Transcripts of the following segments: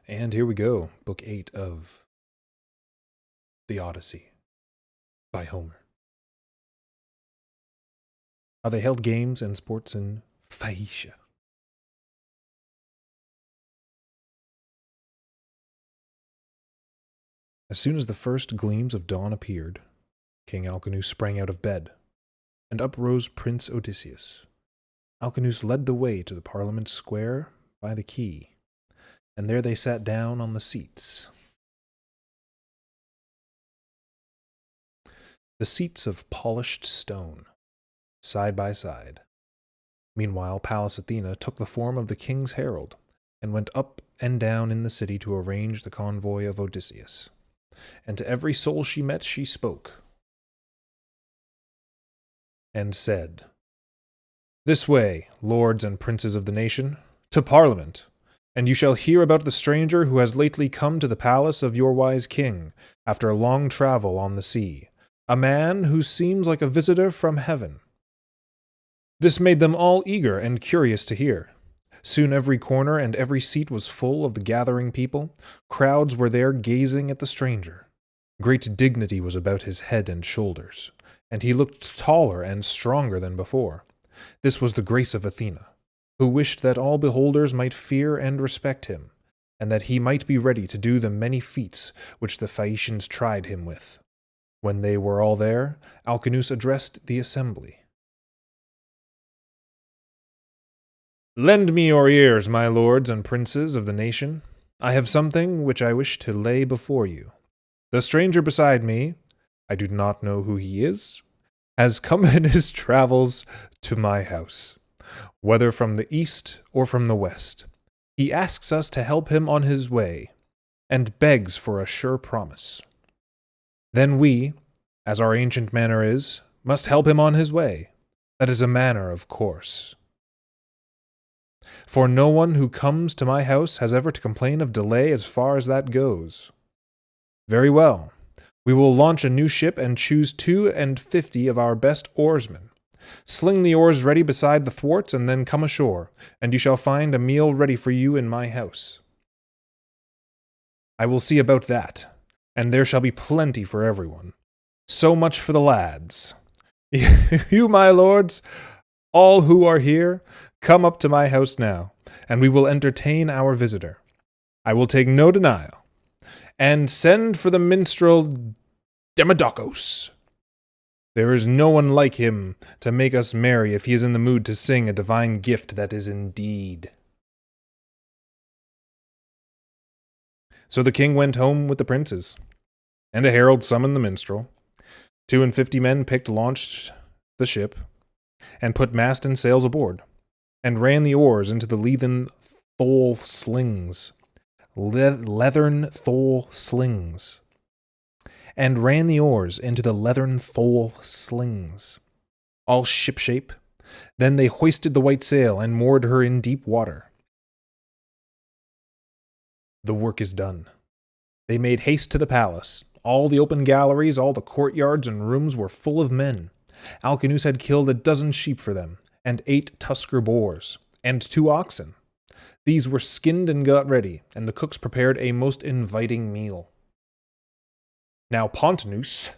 And here we go, Book 8 of the Odyssey by Homer. How they held games and sports in Phaiacia. As soon as the first gleams of dawn appeared, King Alcinous sprang out of bed, and up rose Prince Odysseus. Alcinous led the way to the Parliament Square by the quay, and there they sat down on the seats. The seats of polished stone, side by side. Meanwhile, Pallas Athena took the form of the king's herald, and went up and down in the city to arrange the convoy of Odysseus. And to every soul she met she spoke, and said, "This way, lords and princes of the nation, to Parliament, and you shall hear about the stranger who has lately come to the palace of your wise king, after a long travel on the sea, a man who seems like a visitor from heaven." This made them all eager and curious to hear. Soon every corner and every seat was full of the gathering people. Crowds were there gazing at the stranger. Great dignity was about his head and shoulders, and he looked taller and stronger than before. This was the grace of Athena, who wished that all beholders might fear and respect him, and that he might be ready to do the many feats which the Phaeacians tried him with. When they were all there, Alcinous addressed the assembly. "Lend me your ears, my lords and princes of the nation. I have something which I wish to lay before you. The stranger beside me, I do not know who he is, has come in his travels to my house, whether from the east or from the west. He asks us to help him on his way, and begs for a sure promise. Then we, as our ancient manner is, must help him on his way. That is a manner of course. For no one who comes to my house has ever to complain of delay as far as that goes. Very well. We will launch a new ship and choose 52 of our best oarsmen. Sling the oars ready beside the thwarts and then come ashore, and you shall find a meal ready for you in my house. I will see about that, and there shall be plenty for everyone. So much for the lads. You, my lords, all who are here, come up to my house now, and we will entertain our visitor. I will take no denial. And send for the minstrel Demodocus. There is no one like him to make us merry if he is in the mood to sing a divine gift that is indeed." So the king went home with the princes, and a herald summoned the minstrel. 52 men launched the ship, and put mast and sails aboard, and ran the oars into the leathern thole slings. Leathern thole slings. And ran the oars into the leathern thole slings, all shipshape. Then they hoisted the white sail and moored her in deep water. The work is done. They made haste to the palace. All the open galleries, all the courtyards and rooms were full of men. Alcinous had killed 12 sheep for them, and 8 tusker boars, and 2 oxen. These were skinned and got ready, and the cooks prepared a most inviting meal. Now Pontonous,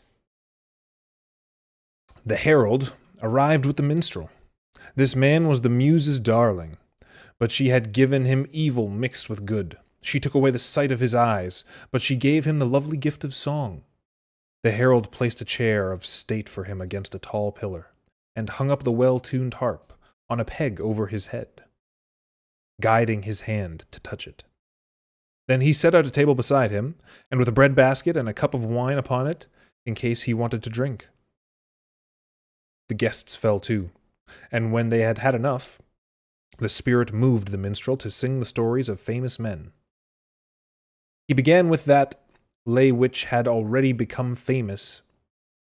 the herald, arrived with the minstrel. This man was the muse's darling, but she had given him evil mixed with good. She took away the sight of his eyes, but she gave him the lovely gift of song. The herald placed a chair of state for him against a tall pillar, and hung up the well-tuned harp on a peg over his head, guiding his hand to touch it. Then he set out a table beside him, and with a bread basket and a cup of wine upon it, in case he wanted to drink. The guests fell to, and when they had had enough, the spirit moved the minstrel to sing the stories of famous men. He began with that lay which had already become famous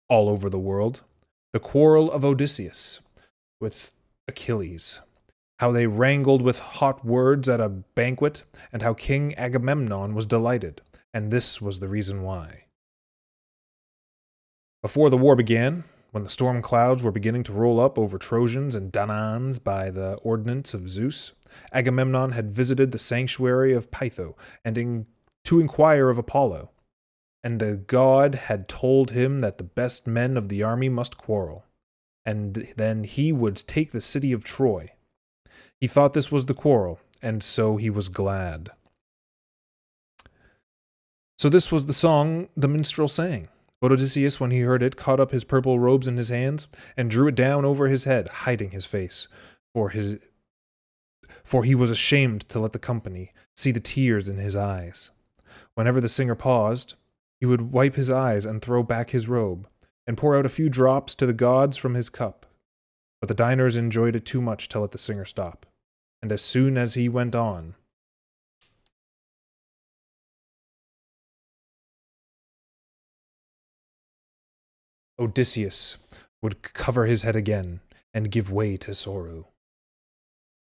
all over the world, the quarrel of Odysseus with Achilles, how they wrangled with hot words at a banquet, and how King Agamemnon was delighted, and this was the reason why. Before the war began, when the storm clouds were beginning to roll up over Trojans and Danaans by the ordinance of Zeus, Agamemnon had visited the sanctuary of Pytho to inquire of Apollo, and the god had told him that the best men of the army must quarrel, and then he would take the city of Troy. He thought this was the quarrel, and so he was glad. So this was the song the minstrel sang. But Odysseus, when he heard it, caught up his purple robes in his hands and drew it down over his head, hiding his face, for he was ashamed to let the company see the tears in his eyes. Whenever the singer paused, he would wipe his eyes and throw back his robe, and pour out a few drops to the gods from his cup. But the diners enjoyed it too much to let the singer stop, and as soon as he went on, Odysseus would cover his head again and give way to sorrow.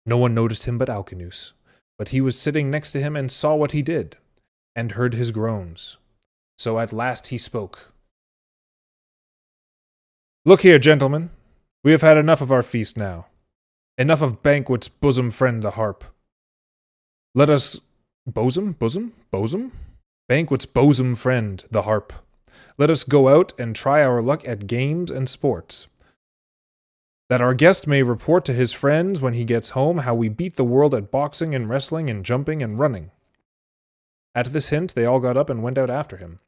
No one noticed him but Alcinous, but he was sitting next to him and saw what he did, and heard his groans. So at last he spoke. "Look here, gentlemen, we have had enough of our feast now. Enough of banquet's bosom friend the harp. Let us... Bosom? Banquet's bosom friend, the harp. Let us go out and try our luck at games and sports, that our guest may report to his friends when he gets home how we beat the world at boxing and wrestling and jumping and running." At this hint, they all got up and went out after him.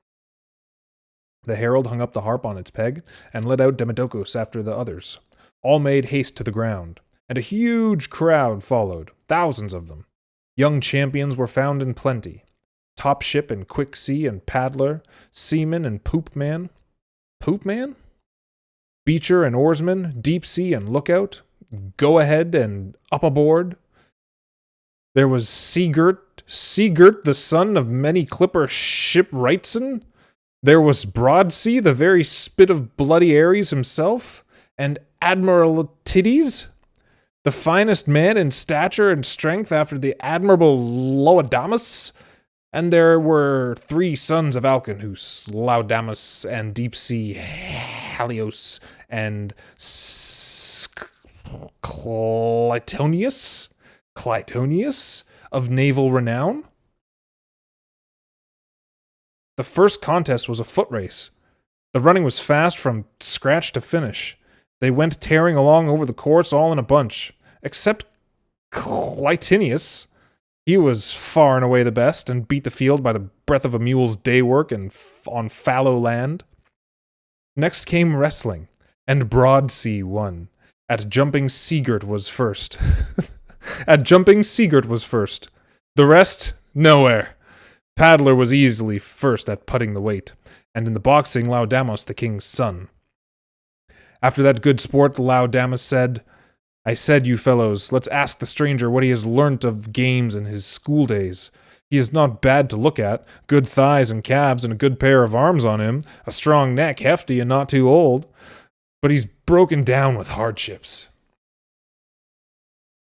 The herald hung up the harp on its peg and led out Demodocus after the others. All made haste to the ground, and a huge crowd followed, thousands of them. Young champions were found in plenty. Top ship and quick sea and paddler, seaman and poopman. Poopman? Beacher and oarsman, deep sea and lookout, go ahead and up aboard. There was Sigert the son of many clipper shipwrightson. There was Broadsea, the very spit of bloody Ares himself, and Admiral Titties, the finest man in stature and strength after the admirable Laodamas. And there were 3 sons of Alcinous, Laodamas and Deep Sea Halios and Clytonius of naval renown. The first contest was a foot race. The running was fast from scratch to finish. They went tearing along over the course all in a bunch, except Clytonius. He was far and away the best, and beat the field by the breadth of a mule's day work and on fallow land. Next came wrestling, and Broadsea won. At jumping, Sigert was first. The rest, nowhere. Paddler was easily first at putting the weight, and in the boxing, Laodamas, the king's son. After that good sport, Laodamas said, "I said, you fellows, let's ask the stranger what he has learnt of games in his school days. He is not bad to look at, good thighs and calves and a good pair of arms on him, a strong neck, hefty and not too old, but he's broken down with hardships.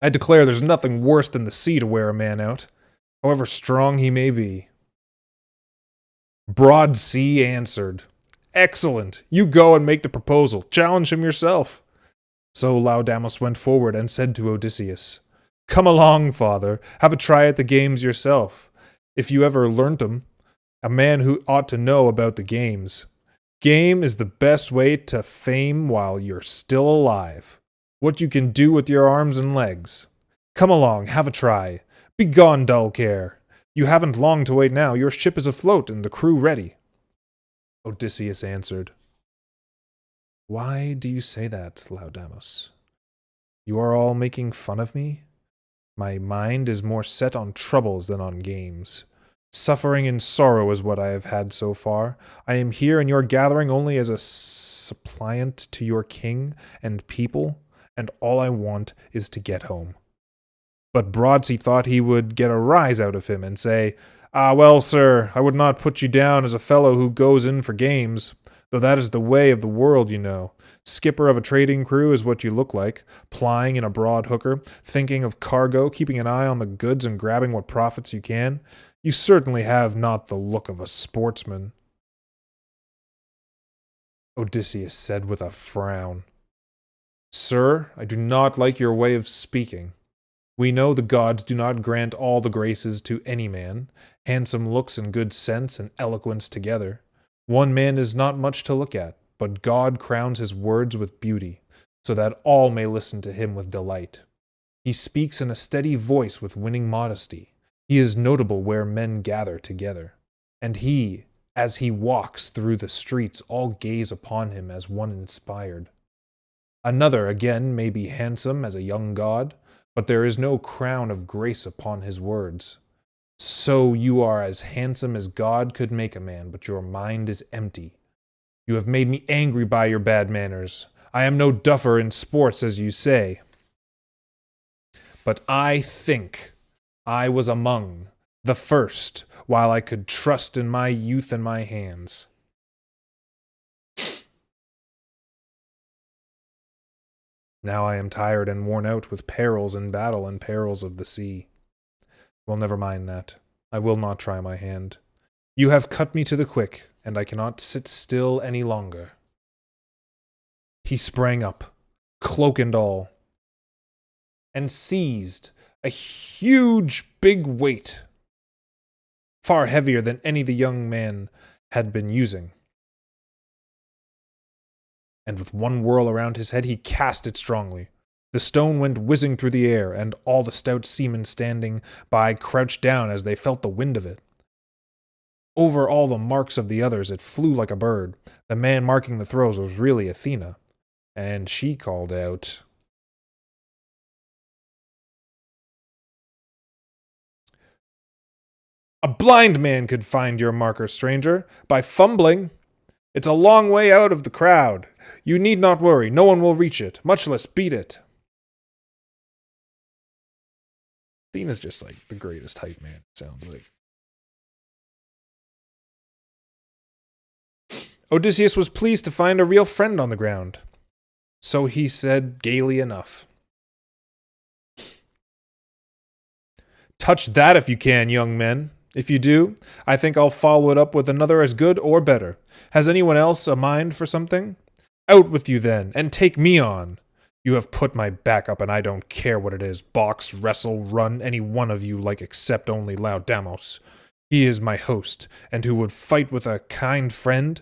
I declare there's nothing worse than the sea to wear a man out, however strong he may be." Broadsea answered, "Excellent, you go and make the proposal, challenge him yourself." So Laodamas went forward and said to Odysseus, "Come along, father, have a try at the games yourself, if you ever learnt 'em. A man who ought to know about the games. Game is the best way to fame while you're still alive. What you can do with your arms and legs. Come along, have a try. Begone, dull care. You haven't long to wait now. Your ship is afloat and the crew ready." Odysseus answered, "Why do you say that, Laodamas? You are all making fun of me? My mind is more set on troubles than on games. Suffering and sorrow is what I have had so far. I am here in your gathering only as a suppliant to your king and people, and all I want is to get home." But Broadsea thought he would get a rise out of him and say, "Ah, well, sir, I would not put you down as a fellow who goes in for games, though that is the way of the world, you know. Skipper of a trading crew is what you look like, plying in a broad hooker, thinking of cargo, keeping an eye on the goods and grabbing what profits you can. You certainly have not the look of a sportsman." Odysseus said with a frown. Sir, I do not like your way of speaking. We know the gods do not grant all the graces to any man, handsome looks and good sense and eloquence together. One man is not much to look at, but God crowns his words with beauty, so that all may listen to him with delight. He speaks in a steady voice with winning modesty. He is notable where men gather together. And he, as he walks through the streets, all gaze upon him as one inspired. Another, again, may be handsome as a young god, but there is no crown of grace upon his words. So you are as handsome as God could make a man, but your mind is empty. You have made me angry by your bad manners. I am no duffer in sports, as you say. But I think I was among the first, while I could trust in my youth and my hands. Now I am tired and worn out with perils in battle and perils of the sea. Well, never mind that. I will not try my hand. You have cut me to the quick, and I cannot sit still any longer. He sprang up, cloak and all, and seized a huge big weight, far heavier than any the young man had been using. And with one whirl around his head, he cast it strongly. The stone went whizzing through the air, and all the stout seamen standing by crouched down as they felt the wind of it. Over all the marks of the others, it flew like a bird. The man marking the throws was really Athena, and she called out, "A blind man could find your marker, stranger, by fumbling. It's a long way out of the crowd. You need not worry, no one will reach it, much less beat it." Athena's just like the greatest hype man, sounds like. Odysseus was pleased to find a real friend on the ground. So he said gaily enough, "Touch that if you can, young men. If you do, I think I'll follow it up with another as good or better. Has anyone else a mind for something? Out with you then, and take me on. You have put my back up, and I don't care what it is. Box, wrestle, run, any one of you like except only Laodamos. He is my host, and who would fight with a kind friend?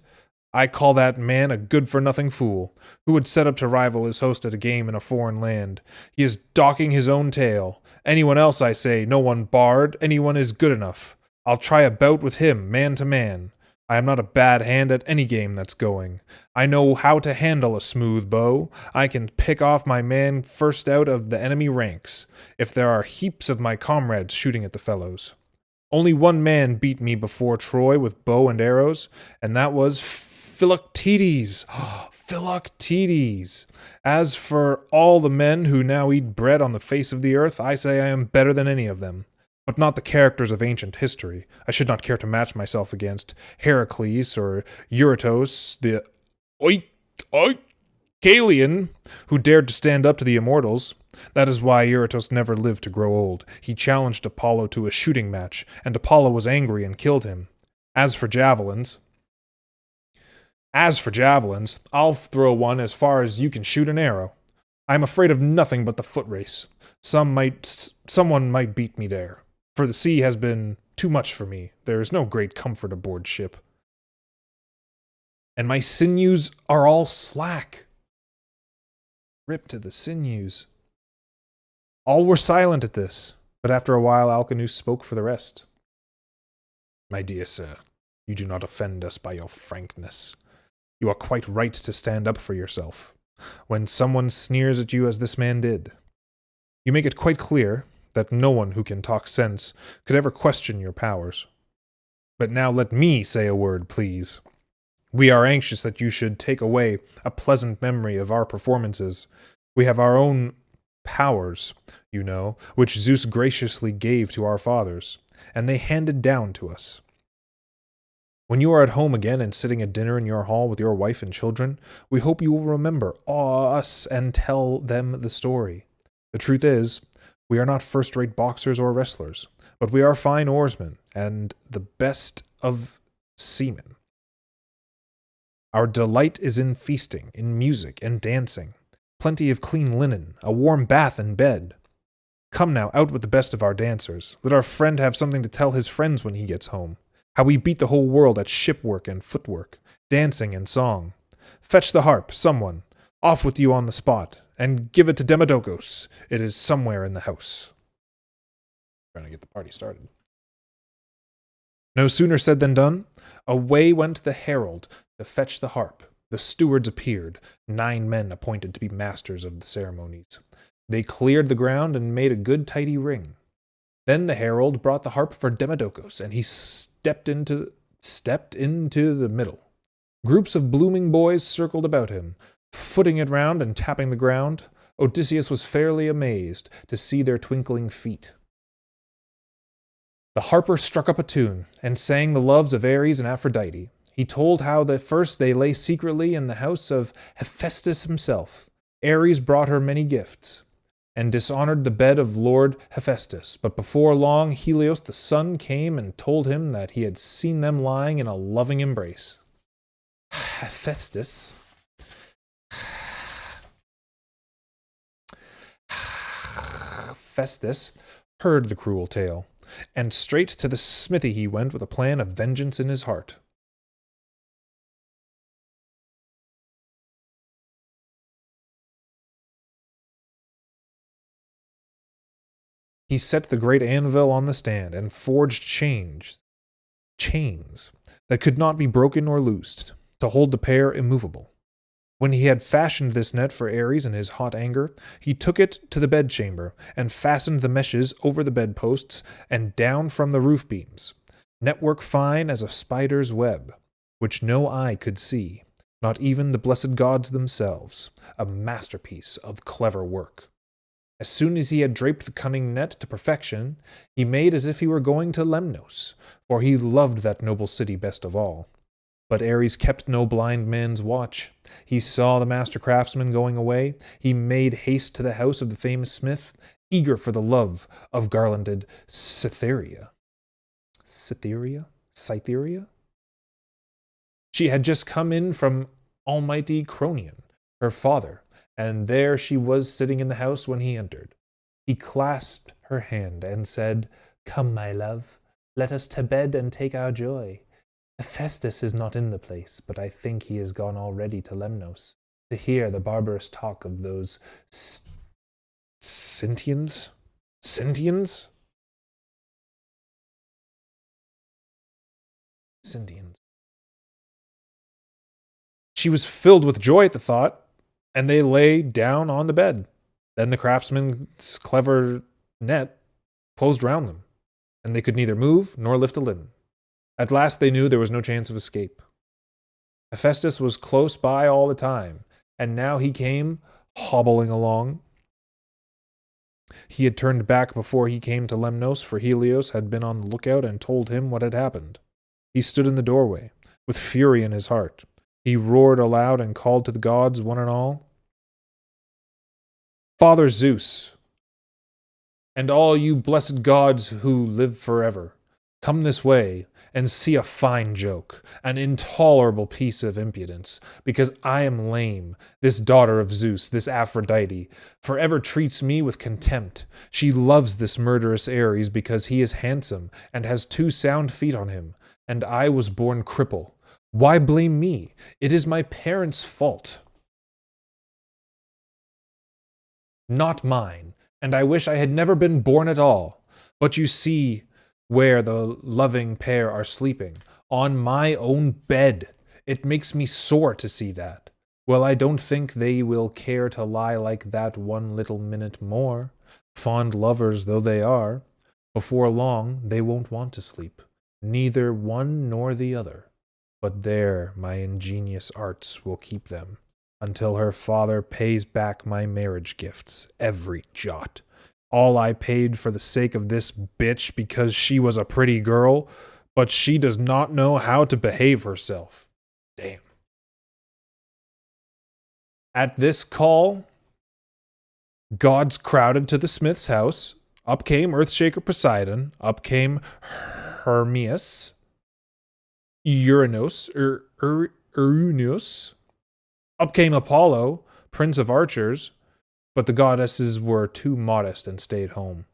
I call that man a good-for-nothing fool, who would set up to rival his host at a game in a foreign land. He is docking his own tail. Anyone else, I say, no one barred, anyone is good enough. I'll try a bout with him, man to man. I am not a bad hand at any game that's going. I know how to handle a smooth bow. I can pick off my man first out of the enemy ranks, if there are heaps of my comrades shooting at the fellows. Only one man beat me before Troy with bow and arrows, and that was Philoctetes. Philoctetes. As for all the men who now eat bread on the face of the earth, I say I am better than any of them. But not the characters of ancient history. I should not care to match myself against Heracles or Eurytos, the Oicalian, who dared to stand up to the immortals. That is why Eurytos never lived to grow old. He challenged Apollo to a shooting match, and Apollo was angry and killed him. As for javelins, I'll throw one as far as you can shoot an arrow. I am afraid of nothing but the foot race. Someone might beat me there, for the sea has been too much for me. There is no great comfort aboard ship. And my sinews are all slack. Rip to the sinews. All were silent at this, but after a while Alcinous spoke for the rest. My dear sir, you do not offend us by your frankness. You are quite right to stand up for yourself, when someone sneers at you as this man did. You make it quite clear that no one who can talk sense could ever question your powers. But now let me say a word, please. We are anxious that you should take away a pleasant memory of our performances. We have our own powers, you know, which Zeus graciously gave to our fathers, and they handed down to us. When you are at home again and sitting at dinner in your hall with your wife and children, we hope you will remember us and tell them the story. The truth is, we are not first-rate boxers or wrestlers, but we are fine oarsmen and the best of seamen. Our delight is in feasting, in music and dancing, plenty of clean linen, a warm bath and bed. Come now, out with the best of our dancers. Let our friend have something to tell his friends when he gets home. How we beat the whole world at shipwork and footwork, dancing and song. Fetch the harp, someone. Off with you on the spot, and give it to Demodocus. It is somewhere in the house. Trying to get the party started. No sooner said than done. Away went the herald to fetch the harp. The stewards appeared, 9 men appointed to be masters of the ceremonies. They cleared the ground and made a good tidy ring. Then the herald brought the harp for Demodocus, and he stepped into the middle. Groups of blooming boys circled about him, footing it round and tapping the ground. Odysseus was fairly amazed to see their twinkling feet. The harper struck up a tune, and sang the loves of Ares and Aphrodite. He told how that first they lay secretly in the house of Hephaestus himself. Ares brought her many gifts, and dishonored the bed of Lord Hephaestus. But before long Helios the sun came and told him that he had seen them lying in a loving embrace. Hephaestus heard the cruel tale, and straight to the smithy he went with a plan of vengeance in his heart. He set the great anvil on the stand, and forged chains that could not be broken or loosed, to hold the pair immovable. When he had fashioned this net for Ares in his hot anger, he took it to the bedchamber, and fastened the meshes over the bedposts and down from the roof beams. Network fine as a spider's web, which no eye could see, not even the blessed gods themselves, a masterpiece of clever work. As soon as he had draped the cunning net to perfection, he made as if he were going to Lemnos, for he loved that noble city best of all. But Ares kept no blind man's watch. He saw the master craftsman going away. He made haste to the house of the famous smith, eager for the love of garlanded Cytherea. Cytherea? She had just come in from almighty Cronion, her father, and there she was sitting in the house when he entered. He clasped her hand and said, "Come, my love, let us to bed and take our joy. Hephaestus is not in the place, but I think he is gone already to Lemnos, to hear the barbarous talk of those Sintians? Sintians? Sintians." She was filled with joy at the thought, and they lay down on the bed. Then the craftsman's clever net closed round them, and they could neither move nor lift a limb. At last they knew there was no chance of escape. Hephaestus was close by all the time, and now he came hobbling along. He had turned back before he came to Lemnos, for Helios had been on the lookout and told him what had happened. He stood in the doorway, with fury in his heart. He roared aloud and called to the gods, one and all, "Father Zeus, and all you blessed gods who live forever, come this way and see a fine joke, an intolerable piece of impudence, because I am lame. This daughter of Zeus, this Aphrodite, forever treats me with contempt. She loves this murderous Ares because he is handsome and has 2 sound feet on him, and I was born cripple. Why blame me? It is my parents' fault, not mine, and I wish I had never been born at all. But you see where the loving pair are sleeping, on my own bed. It makes me sore to see that. Well, I don't think they will care to lie like that one little minute more, fond lovers though they are. Before long they won't want to sleep, neither one nor the other. But there my ingenious arts will keep them, until her father pays back my marriage gifts, every jot. All I paid for the sake of this bitch because she was a pretty girl, but she does not know how to behave herself. Damn." At this call, gods crowded to the smith's house. Up came Earthshaker Poseidon. Up came Hermes, Uranos, Euronus. Up came Apollo, prince of archers, but the goddesses were too modest and stayed home.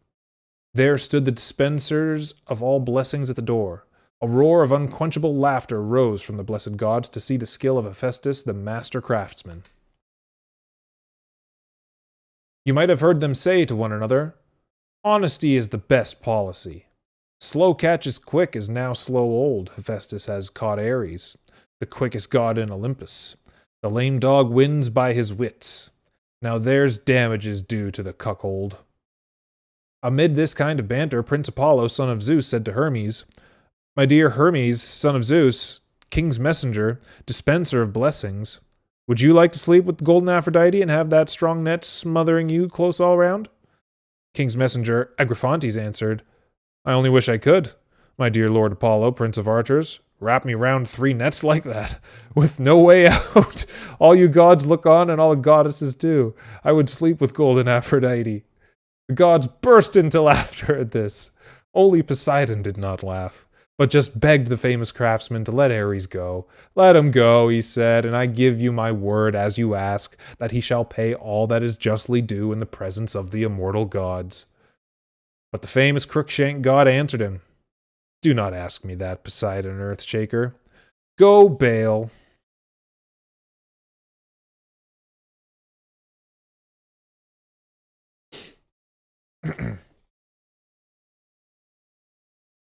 There stood the dispensers of all blessings at the door. A roar of unquenchable laughter rose from the blessed gods to see the skill of Hephaestus, the master craftsman. You might have heard them say to one another, "Honesty is the best policy." Slow catches quick is now slow old. Hephaestus has caught Ares, the quickest god in Olympus. The lame dog wins by his wits. Now there's damages due to the cuckold. Amid this kind of banter, Prince Apollo, son of Zeus, said to Hermes, "My dear Hermes, son of Zeus, king's messenger, dispenser of blessings, would you like to sleep with the golden Aphrodite and have that strong net smothering you close all round?" King's messenger, Agriphantes, answered, "I only wish I could, my dear Lord Apollo, prince of archers. Wrap me round 3 nets like that, with no way out. All you gods look on, and all the goddesses too. I would sleep with golden Aphrodite." The gods burst into laughter at this. Only Poseidon did not laugh, but just begged the famous craftsman to let Ares go. "Let him go," he said, "and I give you my word, as you ask, that he shall pay all that is justly due in the presence of the immortal gods." But the famous Crookshank god answered him, "Do not ask me that, Poseidon Earthshaker. Go bail."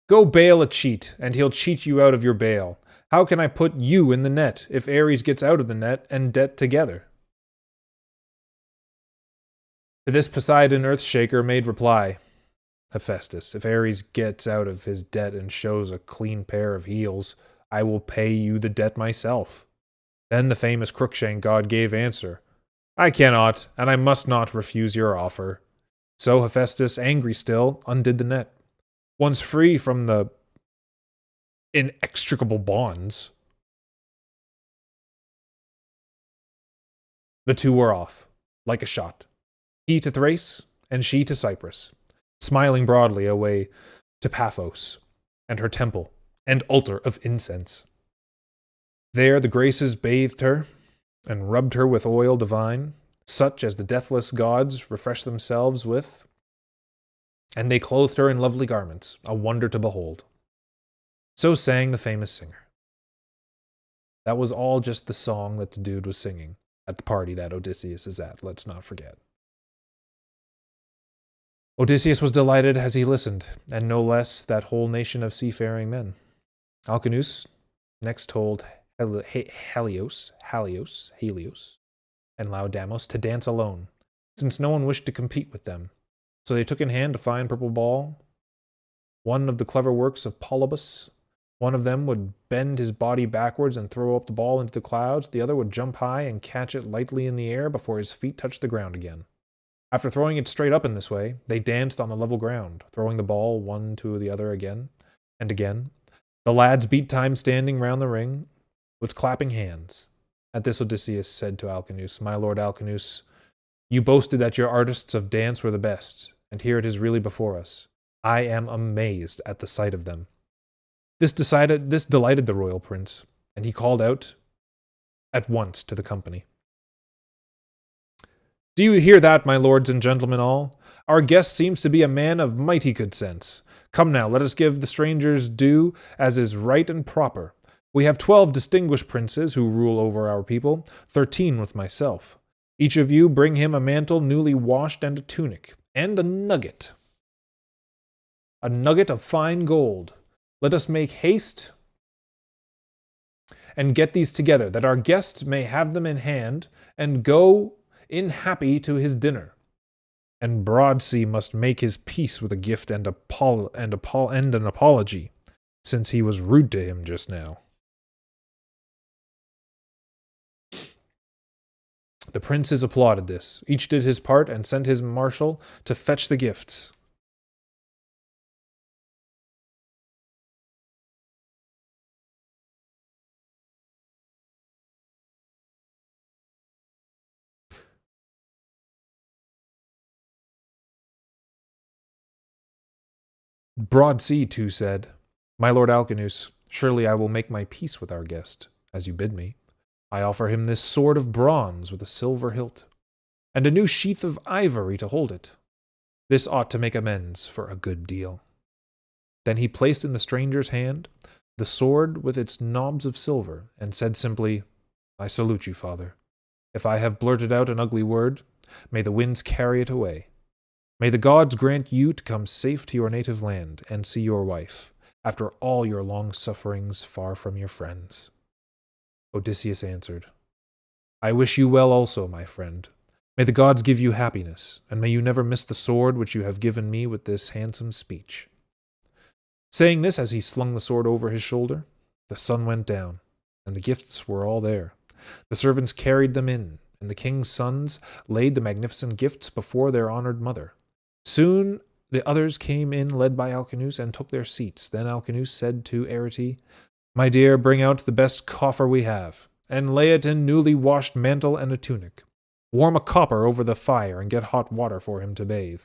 Go bail a cheat, and he'll cheat you out of your bail. How can I put you in the net, if Ares gets out of the net and debt together? To this Poseidon Earthshaker made reply, "Hephaestus, if Ares gets out of his debt and shows a clean pair of heels, I will pay you the debt myself." Then the famous Crookshank god gave answer, "I cannot, and I must not refuse your offer." So Hephaestus, angry still, undid the net. Once free from the inextricable bonds, the two were off, like a shot. He to Thrace, and she to Cyprus, smiling broadly away to Paphos, and her temple, and altar of incense. There the Graces bathed her, and rubbed her with oil divine, such as the deathless gods refresh themselves with, and they clothed her in lovely garments, a wonder to behold. So sang the famous singer. That was all just the song that the dude was singing at the party that Odysseus is at, let's not forget. Odysseus was delighted as he listened, and no less that whole nation of seafaring men. Alcinous next told Helios, and Laodamas to dance alone, since no one wished to compete with them. So they took in hand a fine purple ball, one of the clever works of Polybus. One of them would bend his body backwards and throw up the ball into the clouds. The other would jump high and catch it lightly in the air before his feet touched the ground again. After throwing it straight up in this way, they danced on the level ground, throwing the ball one to the other again and again. The lads beat time standing round the ring with clapping hands. At this Odysseus said to Alcinous, "My lord Alcinous, you boasted that your artists of dance were the best, and here it is really before us. I am amazed at the sight of them." This delighted the royal prince, and he called out at once to the company, "Do you hear that, my lords and gentlemen all? Our guest seems to be a man of mighty good sense. Come now, let us give the strangers due as is right and proper. We have 12 distinguished princes who rule over our people, 13 with myself. Each of you bring him a mantle newly washed and a tunic, and a nugget of fine gold. Let us make haste and get these together, that our guest may have them in hand, and go in happy to his dinner. And Broadsea must make his peace with a gift and an apology, since he was rude to him just now." The princes applauded this. Each did his part and sent his marshal to fetch the gifts. Broadsea too said, "My lord Alcinous, surely I will make my peace with our guest, as you bid me. I offer him this sword of bronze with a silver hilt, and a new sheath of ivory to hold it. This ought to make amends for a good deal." Then he placed in the stranger's hand the sword with its knobs of silver, and said simply, "I salute you, father. If I have blurted out an ugly word, may the winds carry it away. May the gods grant you to come safe to your native land and see your wife, after all your long sufferings far from your friends." Odysseus answered, "I wish you well also, my friend. May the gods give you happiness, and may you never miss the sword which you have given me with this handsome speech." Saying this as he slung the sword over his shoulder, the sun went down, and the gifts were all there. The servants carried them in, and the king's sons laid the magnificent gifts before their honored mother. Soon the others came in led by Alcinous and took their seats. Then Alcinous said to Arete, "My dear, bring out the best coffer we have, and lay it in newly washed mantle and a tunic. Warm a copper over the fire and get hot water for him to bathe.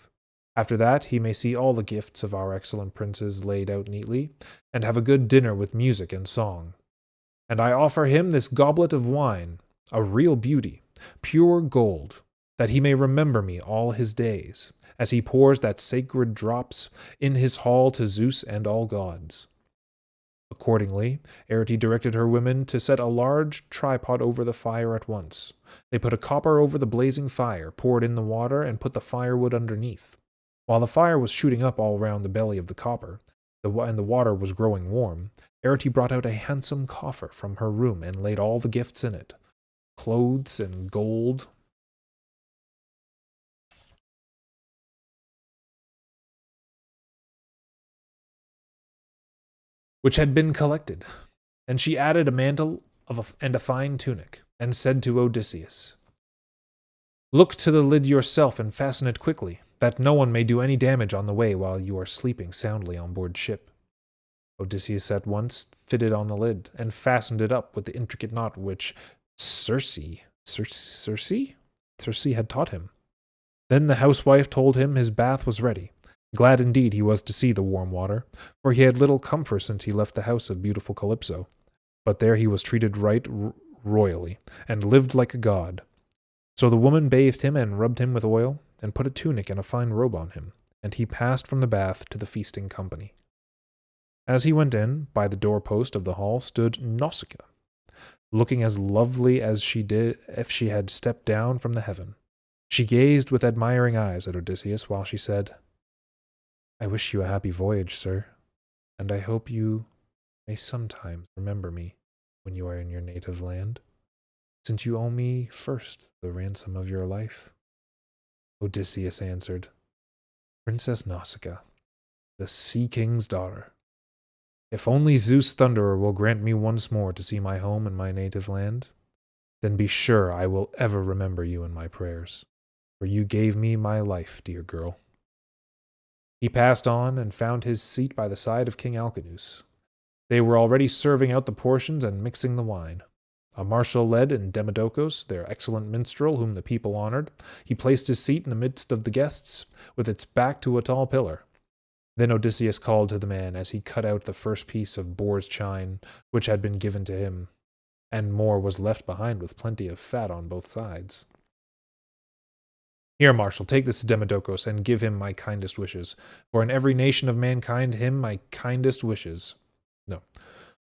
After that he may see all the gifts of our excellent princes laid out neatly, and have a good dinner with music and song. And I offer him this goblet of wine, a real beauty, pure gold, that he may remember me all his days, as he pours that sacred drops in his hall to Zeus and all gods." Accordingly, Arete directed her women to set a large tripod over the fire at once. They put a copper over the blazing fire, poured in the water, and put the firewood underneath. While the fire was shooting up all round the belly of the copper, and the water was growing warm, Arete brought out a handsome coffer from her room and laid all the gifts in it, clothes and gold, which had been collected. And she added a mantle and a fine tunic, and said to Odysseus, "Look to the lid yourself and fasten it quickly, that no one may do any damage on the way while you are sleeping soundly on board ship." Odysseus at once fitted on the lid, and fastened it up with the intricate knot which Circe had taught him. Then the housewife told him his bath was ready. Glad indeed he was to see the warm water, for he had little comfort since he left the house of beautiful Calypso. But there he was treated right royally, and lived like a god. So the woman bathed him and rubbed him with oil, and put a tunic and a fine robe on him, and he passed from the bath to the feasting company. As he went in, by the doorpost of the hall stood Nausicaa, looking as lovely as she did if she had stepped down from the heaven. She gazed with admiring eyes at Odysseus while she said, "I wish you a happy voyage, sir, and I hope you may sometimes remember me when you are in your native land, since you owe me first the ransom of your life." Odysseus answered, "Princess Nausicaa, the Sea King's daughter, if only Zeus Thunderer will grant me once more to see my home in my native land, then be sure I will ever remember you in my prayers, for you gave me my life, dear girl." He passed on and found his seat by the side of King Alcinous. They were already serving out the portions and mixing the wine. A marshal led, and Demodocus, their excellent minstrel whom the people honored. He placed his seat in the midst of the guests, with its back to a tall pillar. Then Odysseus called to the man as he cut out the first piece of boar's chine which had been given to him, and more was left behind with plenty of fat on both sides. "Here, Marshal, take this to Demodocus, and give him my kindest wishes. For in every nation of mankind him my kindest wishes. No.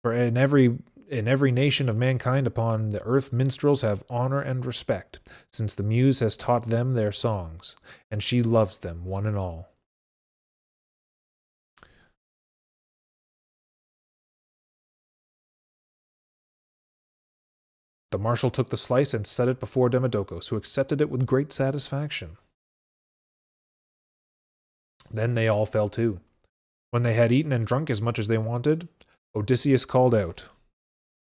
For in every nation of mankind upon the earth minstrels have honor and respect, since the Muse has taught them their songs, and she loves them one and all." The marshal took the slice and set it before Demodocus, who accepted it with great satisfaction. Then they all fell to. When they had eaten and drunk as much as they wanted, Odysseus called out,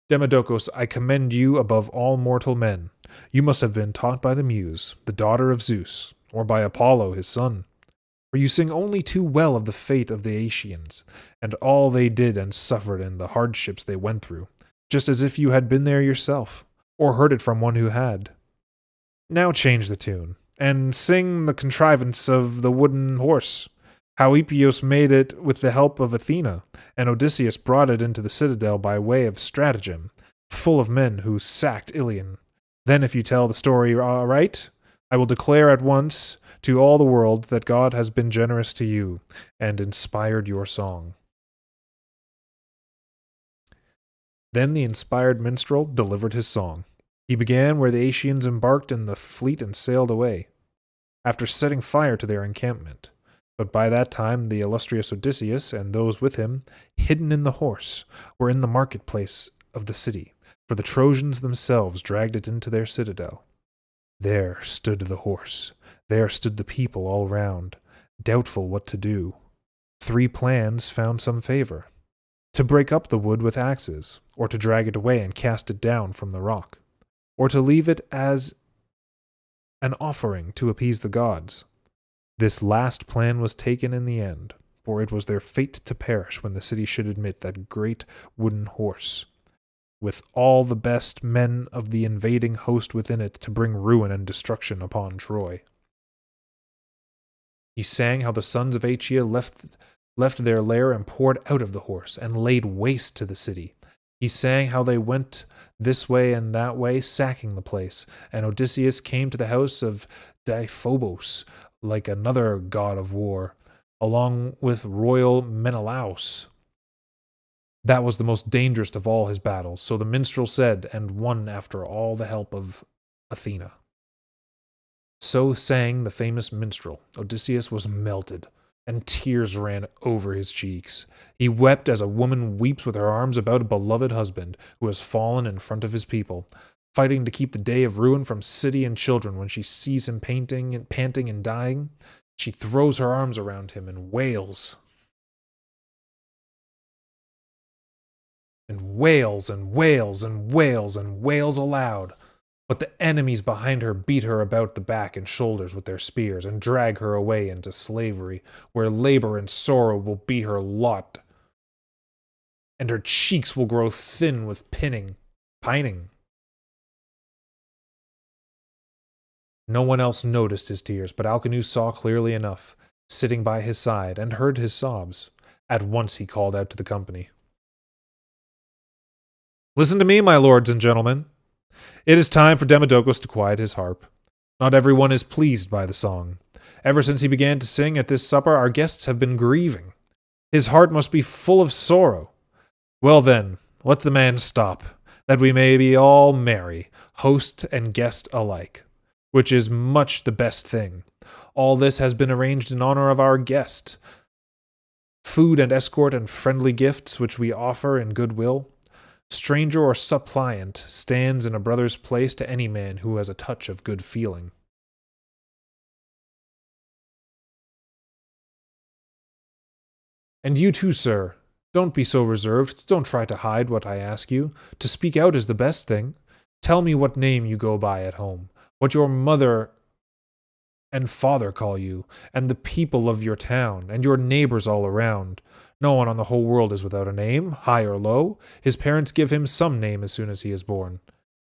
"Demodocus, I commend you above all mortal men. You must have been taught by the Muse, the daughter of Zeus, or by Apollo, his son. For you sing only too well of the fate of the Phaeacians, and all they did and suffered and the hardships they went through, just as if you had been there yourself, or heard it from one who had. Now change the tune, and sing the contrivance of the wooden horse, how Epeus made it with the help of Athena, and Odysseus brought it into the citadel by way of stratagem, full of men who sacked Ilion. Then, if you tell the story right, I will declare at once to all the world that God has been generous to you and inspired your song." Then the inspired minstrel delivered his song. He began where the Aeacians embarked in the fleet and sailed away, after setting fire to their encampment. But by that time the illustrious Odysseus and those with him, hidden in the horse, were in the marketplace of the city, for the Trojans themselves dragged it into their citadel. There stood the horse, there stood the people all round, doubtful what to do. 3 plans found some favor: to break up the wood with axes, or to drag it away and cast it down from the rock, or to leave it as an offering to appease the gods. This last plan was taken in the end, for it was their fate to perish when the city should admit that great wooden horse, with all the best men of the invading host within it, to bring ruin and destruction upon Troy. He sang how the sons of Phaiacia left their lair and poured out of the horse, and laid waste to the city. He sang how they went this way and that way, sacking the place, and Odysseus came to the house of Deiphobos, like another god of war, along with royal Menelaus. That was the most dangerous of all his battles, so the minstrel said, and won after all the help of Athena. So sang the famous minstrel. Odysseus was melted, and tears ran over his cheeks. He wept as a woman weeps with her arms about a beloved husband who has fallen in front of his people, fighting to keep the day of ruin from city and children. When she sees him panting and dying, she throws her arms around him and wails. And wails and wails and wails and wails aloud. But the enemies behind her beat her about the back and shoulders with their spears and drag her away into slavery, where labor and sorrow will be her lot, and her cheeks will grow thin with pining. No one else noticed his tears, but Alcinous saw clearly enough, sitting by his side, and heard his sobs. At once he called out to the company, "Listen to me, my lords and gentlemen. It is time for Demodocus to quiet his harp. Not everyone is pleased by the song. Ever since he began to sing at this supper, our guests have been grieving. His heart must be full of sorrow. Well then, let the man stop, that we may be all merry, host and guest alike, which is much the best thing. All this has been arranged in honor of our guest. Food and escort and friendly gifts which we offer in goodwill. Stranger or suppliant stands in a brother's place to any man who has a touch of good feeling." "And you too, sir. Don't be so reserved. Don't try to hide what I ask you. To speak out is the best thing. Tell me what name you go by at home, what your mother and father call you, and the people of your town, and your neighbors all around. No one on the whole world is without a name, high or low. His parents give him some name as soon as he is born.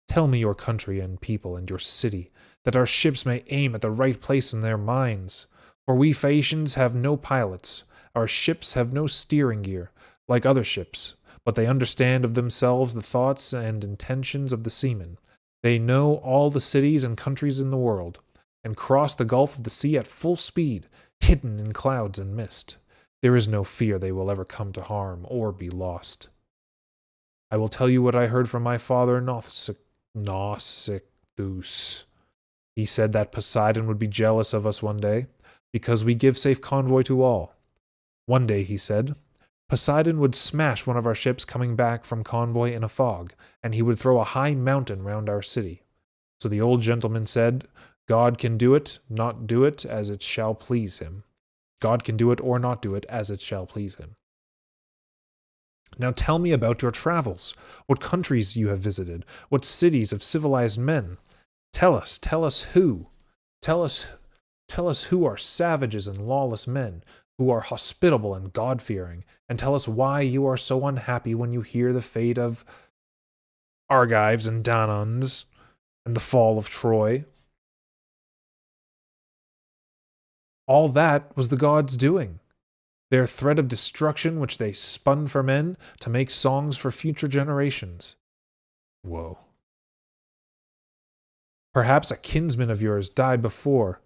Tell me your country and people and your city, that our ships may aim at the right place in their minds. For we Phaeacians have no pilots. Our ships have no steering gear, like other ships, but they understand of themselves the thoughts and intentions of the seamen. They know all the cities and countries in the world, and cross the gulf of the sea at full speed, hidden in clouds and mist. There is no fear they will ever come to harm or be lost. I will tell you what I heard from my father Nausithous. He said that Poseidon would be jealous of us one day, because we give safe convoy to all. One day, he said, Poseidon would smash one of our ships coming back from convoy in a fog, and he would throw a high mountain round our city. So the old gentleman said, God can do it, not do it, as it shall please him. God can do it or not do it, as it shall please him. Now tell me about your travels, what countries you have visited, what cities of civilized men. Tell us who. Tell us who are savages and lawless men, who are hospitable and God-fearing, and tell us why you are so unhappy when you hear the fate of Argives and Danons, and the fall of Troy. All that was the gods doing. Their thread of destruction which they spun for men to make songs for future generations. Whoa. Perhaps a kinsman of yours died before.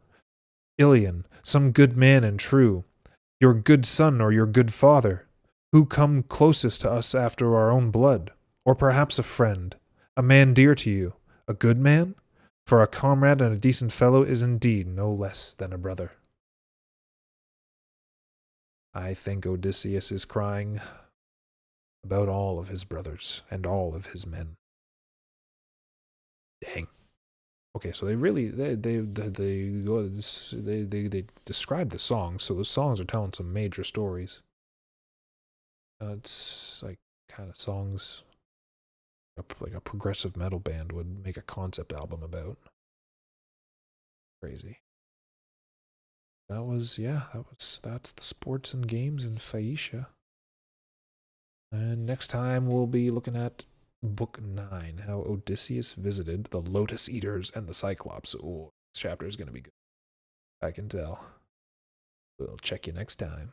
Ilion, some good man and true, your good son or your good father, who come closest to us after our own blood, or perhaps a friend, a man dear to you, a good man? For a comrade and a decent fellow is indeed no less than a brother. I think Odysseus is crying about all of his brothers and all of his men. Dang. Okay, so they describe the songs, so the songs are telling some major stories. It's like kind of songs like a progressive metal band would make a concept album about. Crazy. That's the sports and games in Phaiacia. And next time we'll be looking at Book 9, how Odysseus visited the Lotus Eaters and the Cyclops. Ooh, this chapter is going to be good. I can tell. We'll check you next time.